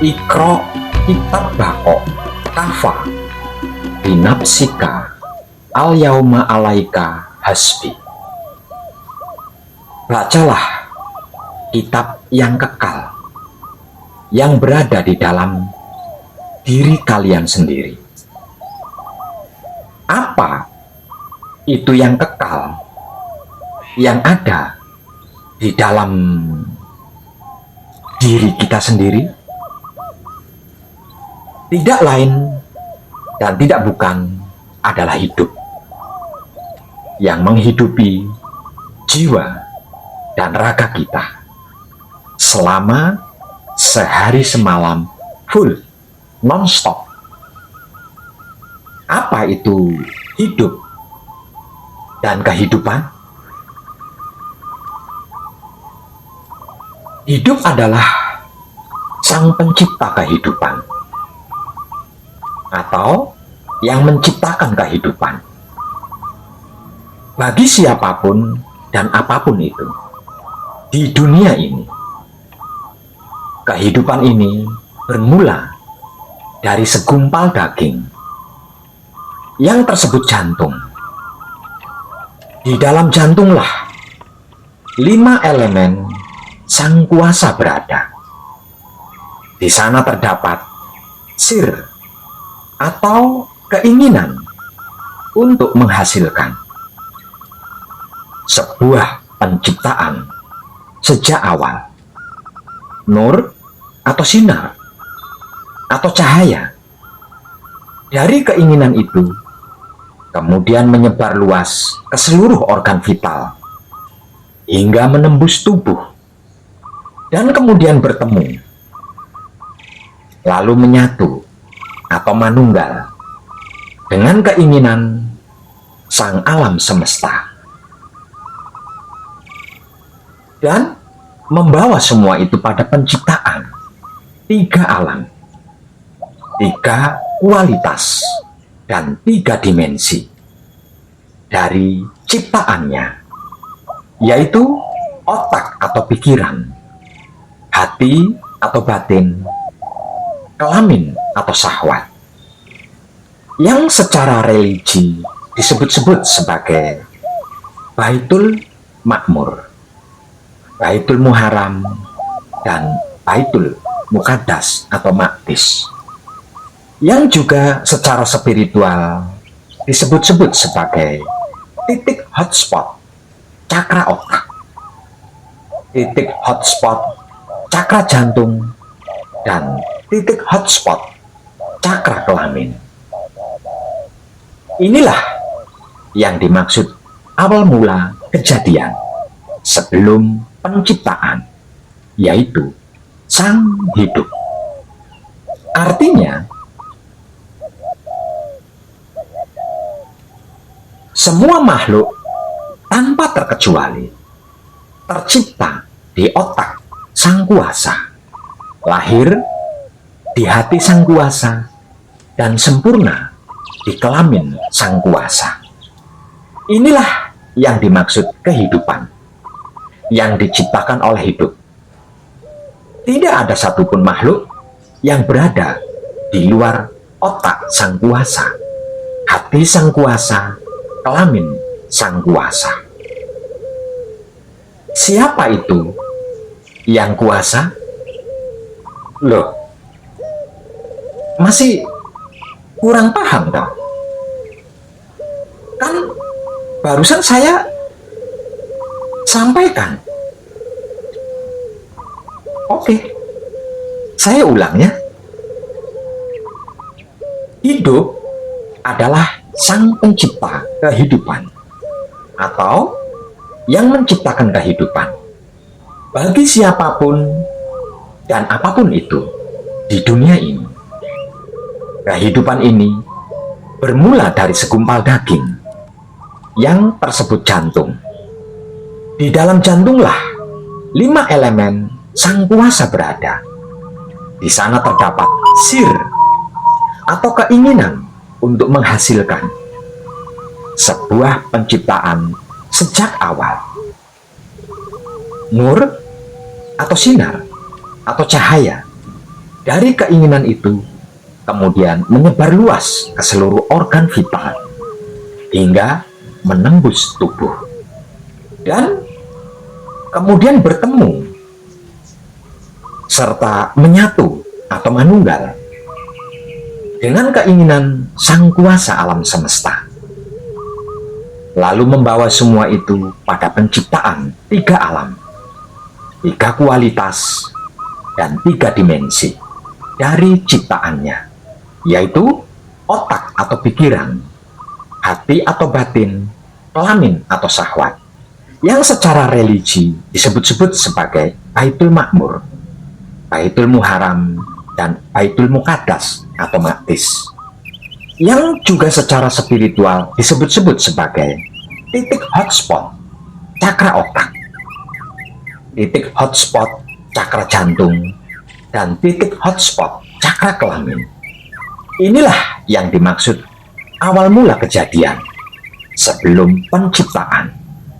Iqra kitab bako kafa binapsika al yauma alaika hasbi. Bacalah kitab yang kekal yang berada di dalam diri kalian sendiri. Apa itu yang kekal yang ada di dalam diri kita sendiri? Tidak lain dan tidak bukan adalah hidup yang menghidupi jiwa dan raga kita selama sehari semalam full non-stop. Apa itu hidup dan kehidupan? Hidup adalah sang pencipta kehidupan atau yang menciptakan kehidupan. Bagi siapapun dan apapun itu di dunia ini, kehidupan ini bermula dari segumpal daging yang tersebut jantung. Di dalam jantunglah 5 elemen sang kuasa berada. Di sana terdapat sir atau keinginan untuk menghasilkan sebuah penciptaan sejak awal. Nur atau sinar atau cahaya dari keinginan itu kemudian menyebar luas ke seluruh organ vital hingga menembus tubuh dan kemudian bertemu lalu menyatu atau manunggal dengan keinginan sang alam semesta dan membawa semua itu pada penciptaan 3 alam, 3 kualitas dan 3 dimensi dari ciptaannya, yaitu otak atau pikiran, hati atau batin, kelamin atau syahwat, yang secara religi disebut-sebut sebagai Baitul Makmur, Baitul Muharram, dan Baitul Muqaddas atau Maqdis, yang juga secara spiritual disebut-sebut sebagai titik hotspot cakra otak, titik hotspot cakra jantung, dan titik hotspot cakra kelamin. Inilah yang dimaksud awal mula kejadian sebelum penciptaan, yaitu sang hidup. Artinya, semua makhluk tanpa terkecuali tercipta di otak sang kuasa, lahir di hati sang kuasa, dan sempurna di kelamin sang kuasa. Inilah yang dimaksud kehidupan yang diciptakan oleh hidup. Tidak ada satupun makhluk yang berada di luar otak sang kuasa, hati sang kuasa, kelamin sang kuasa. Siapa itu yang kuasa? Loh, masih kurang paham dong? Kan barusan saya sampaikan. Oke, saya ulang ya. Hidup adalah sang pencipta kehidupan atau yang menciptakan kehidupan bagi siapapun dan apapun itu di dunia ini. Kehidupan ini bermula dari segumpal daging yang tersebut jantung. Di dalam jantunglah 5 elemen sang kuasa berada. Di sana terdapat sir atau keinginan untuk menghasilkan sebuah penciptaan sejak awal. Nur atau sinar atau cahaya Dari keinginan itu, kemudian menyebar luas ke seluruh organ vital hingga menembus tubuh dan kemudian bertemu serta menyatu atau manunggal dengan keinginan sang kuasa alam semesta, lalu membawa semua itu pada penciptaan 3 alam, 3 kualitas, dan 3 dimensi dari ciptaannya, yaitu otak atau pikiran, hati atau batin, kelamin atau syahwat, yang secara religi disebut-sebut sebagai Baitul Makmur, Baitul Muharram, dan Baitul Muqaddas atau Maqdis, yang juga secara spiritual disebut-sebut sebagai titik hotspot cakra otak, titik hotspot cakra jantung, dan titik hotspot cakra kelamin. Inilah yang dimaksud awal mula kejadian sebelum penciptaan,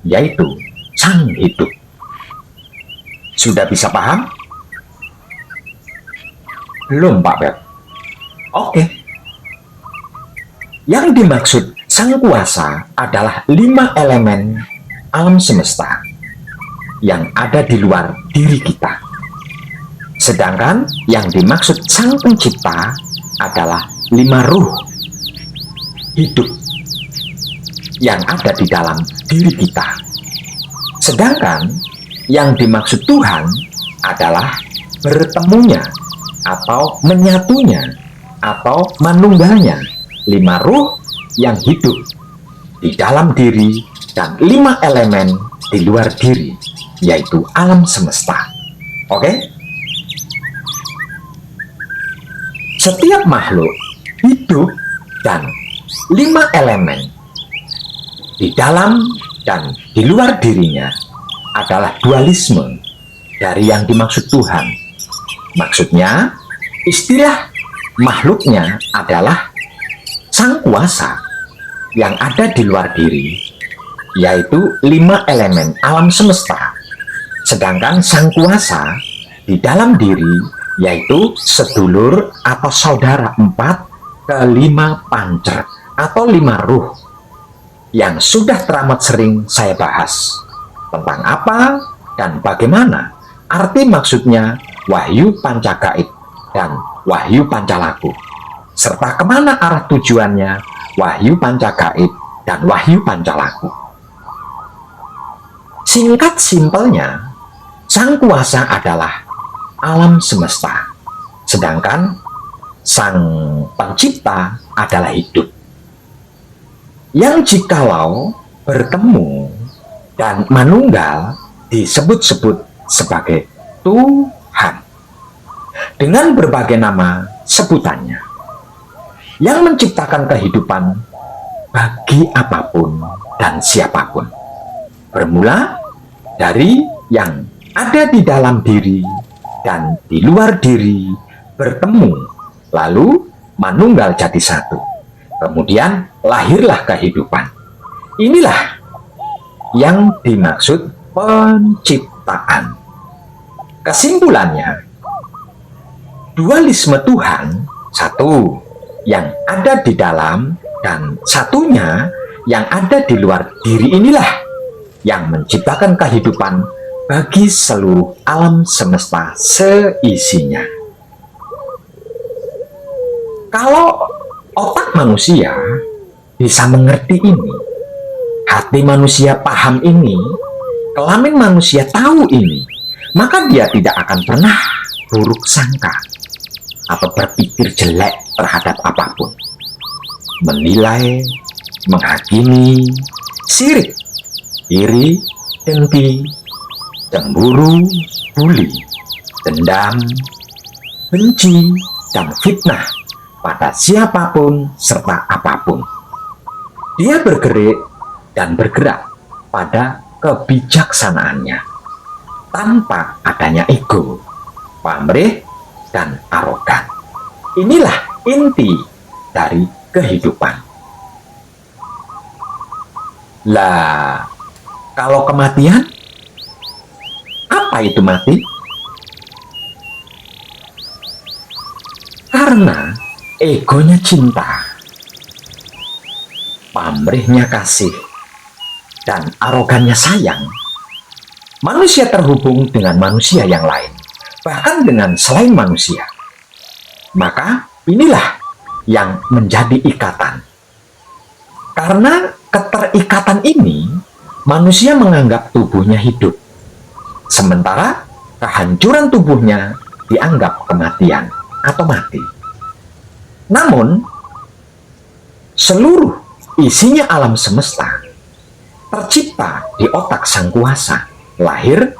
yaitu sang hidup. Sudah bisa paham? Belum, Pak Beb? Oke. Yang dimaksud sang kuasa adalah 5 elemen alam semesta yang ada di luar diri kita. Sedangkan yang dimaksud sang pencipta adalah 5 ruh hidup yang ada di dalam diri kita. Sedangkan yang dimaksud Tuhan adalah bertemunya atau menyatunya atau manunggalnya 5 ruh yang hidup di dalam diri dan 5 elemen di luar diri, yaitu alam semesta. Oke? Setiap makhluk hidup dan 5 elemen di dalam dan di luar dirinya adalah dualisme dari yang dimaksud Tuhan. Maksudnya, istilah makhluknya adalah sang kuasa yang ada di luar diri, yaitu 5 elemen alam semesta. Sedangkan sang kuasa di dalam diri, yaitu sedulur atau saudara 4 ke 5 pancer atau 5 ruh yang sudah teramat sering saya bahas tentang apa dan bagaimana arti maksudnya Wahyu Pancagaib dan Wahyu Pancalaku, serta kemana arah tujuannya Wahyu Pancagaib dan Wahyu Pancalaku. Singkat simpelnya, sang kuasa adalah alam semesta, sedangkan sang pencipta adalah hidup, yang jikalau bertemu dan manunggal disebut-sebut sebagai Tuhan dengan berbagai nama sebutannya, yang menciptakan kehidupan bagi apapun dan siapapun, bermula dari yang ada di dalam diri dan di luar diri bertemu, lalu manunggal jadi satu, kemudian lahirlah kehidupan. Inilah yang dimaksud penciptaan. Kesimpulannya, dualisme Tuhan, satu yang ada di dalam dan satunya yang ada di luar diri, inilah yang menciptakan kehidupan bagi seluruh alam semesta seisinya. Kalau otak manusia bisa mengerti ini, hati manusia paham ini, kelamin manusia tahu ini, maka dia tidak akan pernah buruk sangka atau berpikir jelek terhadap apapun, menilai, menghakimi, sirik, iri, dengki, cemburu, buli, dendam, benci, dan fitnah pada siapapun serta apapun. Dia bergerak dan bergerak pada kebijaksanaannya tanpa adanya ego, pamrih, dan arogan. Inilah inti dari kehidupan. Lah, kalau kematian, apa itu mati? Karena egonya cinta, pamrihnya kasih, dan arogannya sayang, manusia terhubung dengan manusia yang lain, bahkan dengan selain manusia. Maka inilah yang menjadi ikatan. Karena keterikatan ini, manusia menganggap tubuhnya hidup, sementara kehancuran tubuhnya dianggap kematian atau mati. Namun, seluruh isinya alam semesta tercipta di otak Sang Kuasa, lahir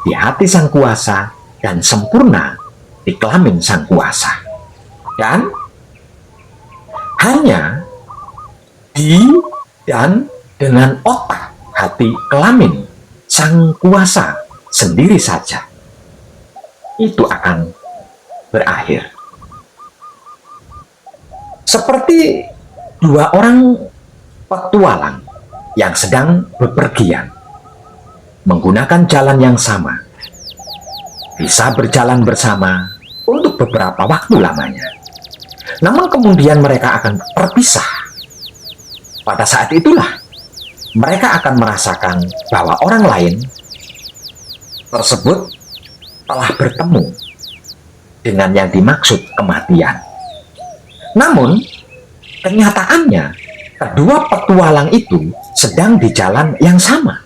di hati Sang Kuasa, dan sempurna di kelamin Sang Kuasa. Dan hanya di dan dengan otak, hati, kelamin Sang Kuasa sendiri saja itu akan berakhir. Seperti dua orang petualang yang sedang bepergian menggunakan jalan yang sama, bisa berjalan bersama untuk beberapa waktu lamanya. Namun kemudian mereka akan terpisah. Pada saat itulah mereka akan merasakan bahwa orang lain tersebut telah bertemu dengan yang dimaksud kematian. Namun kenyataannya kedua petualang itu sedang di jalan yang sama.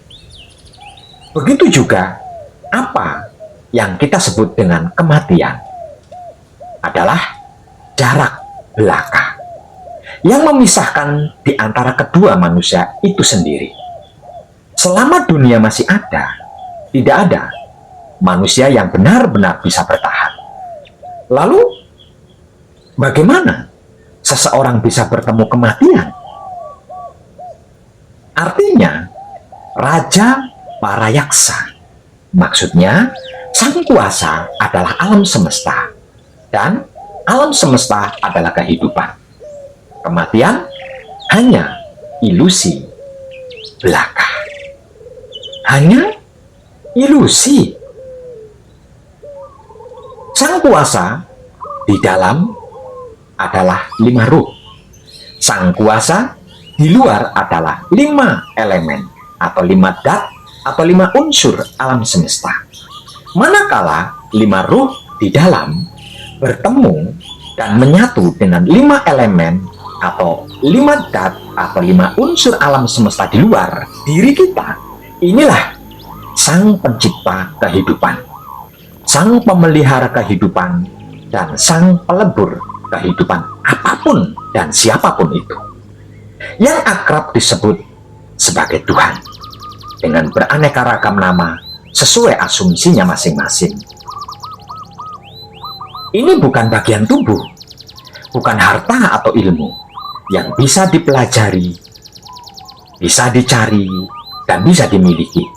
Begitu juga apa yang kita sebut dengan kematian adalah jarak belaka yang memisahkan di antara kedua manusia itu sendiri. Selama dunia masih ada, tidak ada manusia yang benar-benar bisa bertahan. Lalu, bagaimana seseorang bisa bertemu kematian? Artinya, Raja para yaksa, maksudnya Sang Kuasa adalah alam semesta, dan alam semesta adalah kehidupan. Kematian hanya ilusi belaka. Hanya ilusi. Sang Kuasa di dalam adalah 5 ruh. Sang Kuasa di luar adalah 5 elemen atau 5 dat atau 5 unsur alam semesta. Manakala 5 ruh di dalam bertemu dan menyatu dengan 5 elemen atau 5 dat atau 5 unsur alam semesta di luar diri kita, inilah Sang Pencipta kehidupan, Sang Pemelihara kehidupan, dan Sang Pelebur kehidupan apapun dan siapapun itu, yang akrab disebut sebagai Tuhan dengan beraneka ragam nama sesuai asumsinya masing-masing. Ini bukan bagian tubuh, bukan harta atau ilmu yang bisa dipelajari, bisa dicari, dan bisa dimiliki.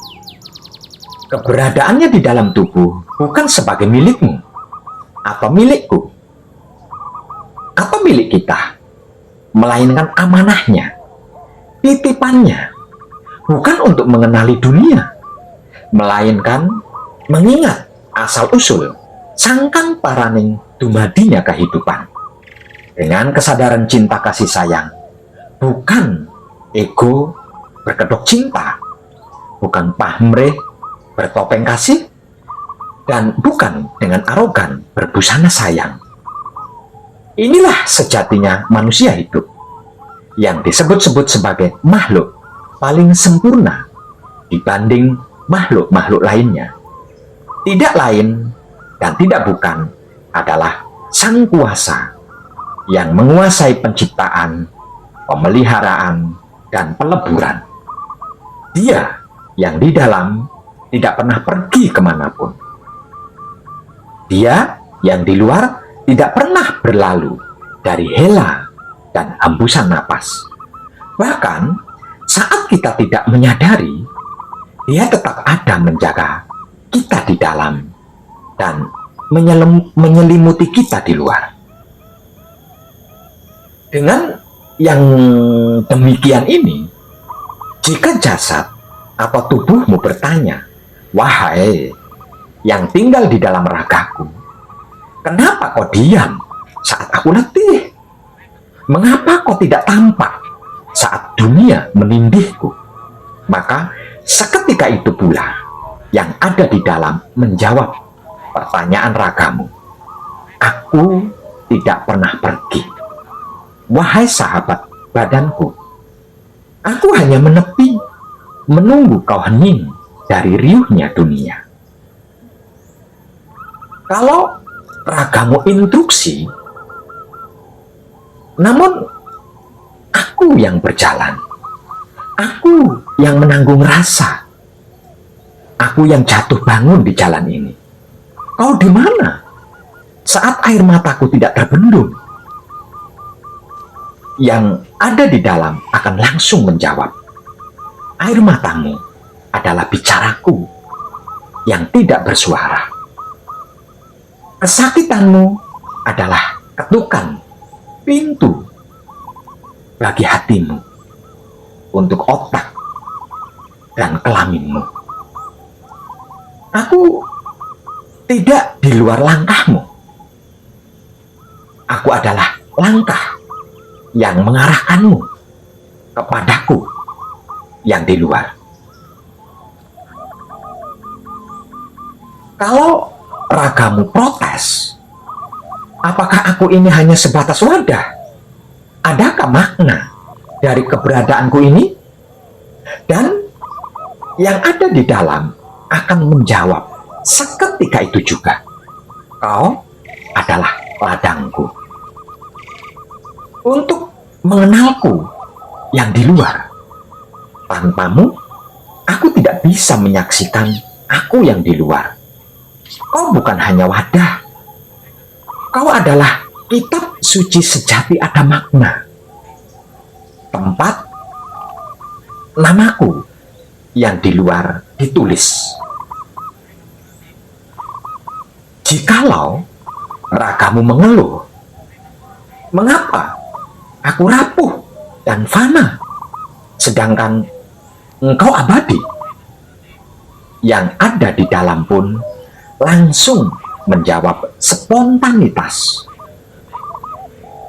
Keberadaannya di dalam tubuh bukan sebagai milikmu, atau milikku, atau milik kita, melainkan amanahnya, titipannya, bukan untuk mengenali dunia, melainkan mengingat asal-usul sangkan paraning dumadinya kehidupan. Dengan kesadaran cinta kasih sayang, bukan ego berkedok cinta, bukan pamrih bertopeng kasih, dan bukan dengan arogan berbusana sayang. Inilah sejatinya manusia hidup, yang disebut-sebut sebagai makhluk paling sempurna dibanding makhluk-makhluk lainnya. Tidak lain dan tidak bukan adalah Sang Kuasa yang menguasai penciptaan, pemeliharaan, dan peleburan. Dia yang di dalam tidak pernah pergi kemanapun. Dia yang di luar tidak pernah berlalu dari hela dan hembusan napas. Bahkan saat kita tidak menyadari, dia tetap ada menjaga kita di dalam dan menyelimuti kita di luar. Dengan yang demikian ini, jika jasad atau tubuhmu bertanya, "Wahai yang tinggal di dalam ragaku, kenapa kau diam saat aku letih? Mengapa kau tidak tampak saat dunia menindihku? Maka seketika itu pula yang ada di dalam menjawab pertanyaan ragamu. Aku tidak pernah pergi, wahai sahabat badanku. Aku hanya menepi, menunggu kau hening dari riuhnya dunia. Kalau ragamu instruksi, namun aku yang berjalan, aku yang menanggung rasa, aku yang jatuh bangun di jalan ini. Kau di mana saat air mataku tidak terbendung? Yang ada di dalam akan langsung menjawab, air matamu adalah bicaraku yang tidak bersuara. Kesakitanmu adalah ketukan pintu bagi hatimu untuk otak dan kelaminmu. Aku tidak di luar langkahmu. Aku adalah langkah yang mengarahkanmu kepadaku yang di luar. Kalau ragamu protes, apakah aku ini hanya sebatas wadah? Adakah makna dari keberadaanku ini? Dan yang ada di dalam akan menjawab seketika itu juga, kau adalah ladangku. Untuk mengenalku yang di luar, tanpamu aku tidak bisa menyaksikan aku yang di luar. Kau bukan hanya wadah, kau adalah kitab suci sejati ada makna. Tempat namaku yang di luar ditulis. Jikalau ragamu mengeluh, mengapa aku rapuh dan fana, sedangkan engkau abadi? Yang ada di dalam pun langsung menjawab spontanitas.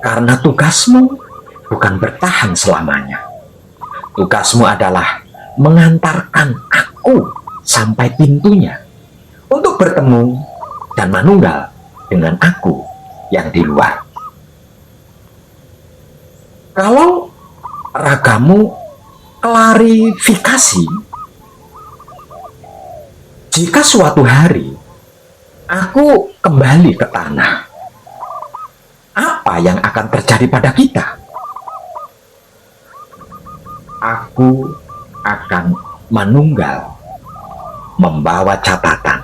Karena tugasmu bukan bertahan selamanya. Tugasmu adalah mengantarkan aku sampai pintunya untuk bertemu dan manunggal dengan aku yang di luar. Kalau ragamu klarifikasi, jika suatu hari aku kembali ke tanah, apa yang akan terjadi pada kita? Aku akan manunggal membawa catatan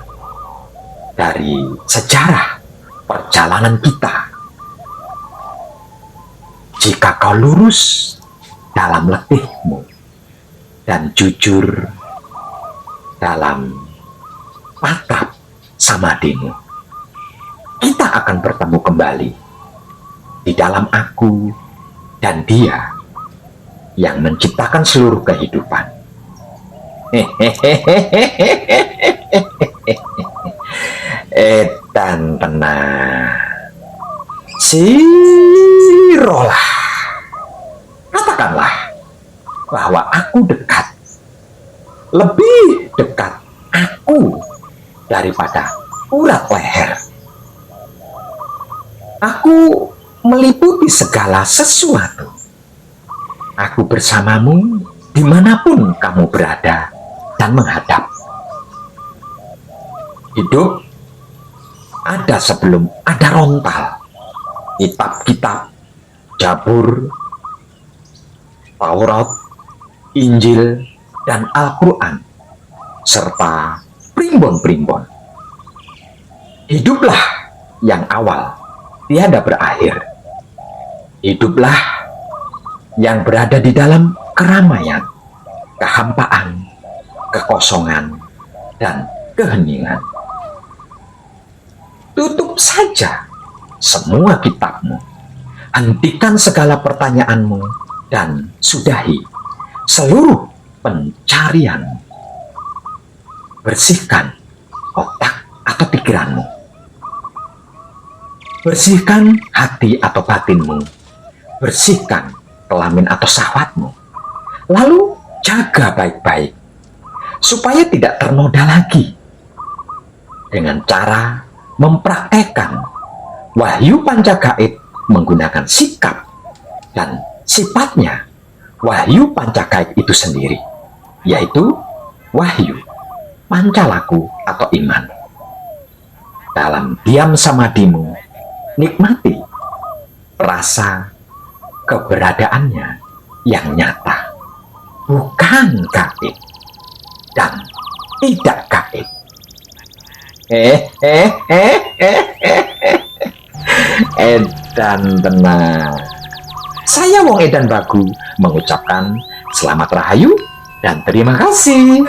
dari sejarah perjalanan kita. Jika kau lurus dalam letihmu dan jujur dalam patrap samadimu, kita akan bertemu kembali di dalam aku dan Dia yang menciptakan seluruh kehidupan. Edan tenang, sirolah, katakanlah bahwa aku dekat, lebih dekat aku daripada urat leher. Aku meliputi segala sesuatu. Aku bersamamu dimanapun kamu berada dan menghadap. Hidup ada sebelum ada rontal. Kitab-kitab Jabur, Taurat, Injil, dan Al-Quran, serta primbon-primbon. Hiduplah yang awal tiada berakhir. Hiduplah yang berada di dalam keramaian, kehampaan, kekosongan, dan keheningan. Tutup saja semua kitabmu, hentikan segala pertanyaanmu, dan sudahi seluruh pencarian. Bersihkan otak atau pikiranmu. Bersihkan hati atau batinmu, bersihkan kelamin atau syahwatmu, lalu jaga baik-baik supaya tidak ternoda lagi dengan cara mempraktekkan wahyu pancagaib menggunakan sikap dan sifatnya wahyu pancagaib itu sendiri, yaitu wahyu pancalaku atau iman. Dalam diam samadimu, nikmati rasa keberadaannya yang nyata, bukan gaib dan tidak gaib. Edan tenang. Saya Wong Edan Bagu mengucapkan selamat rahayu dan terima kasih.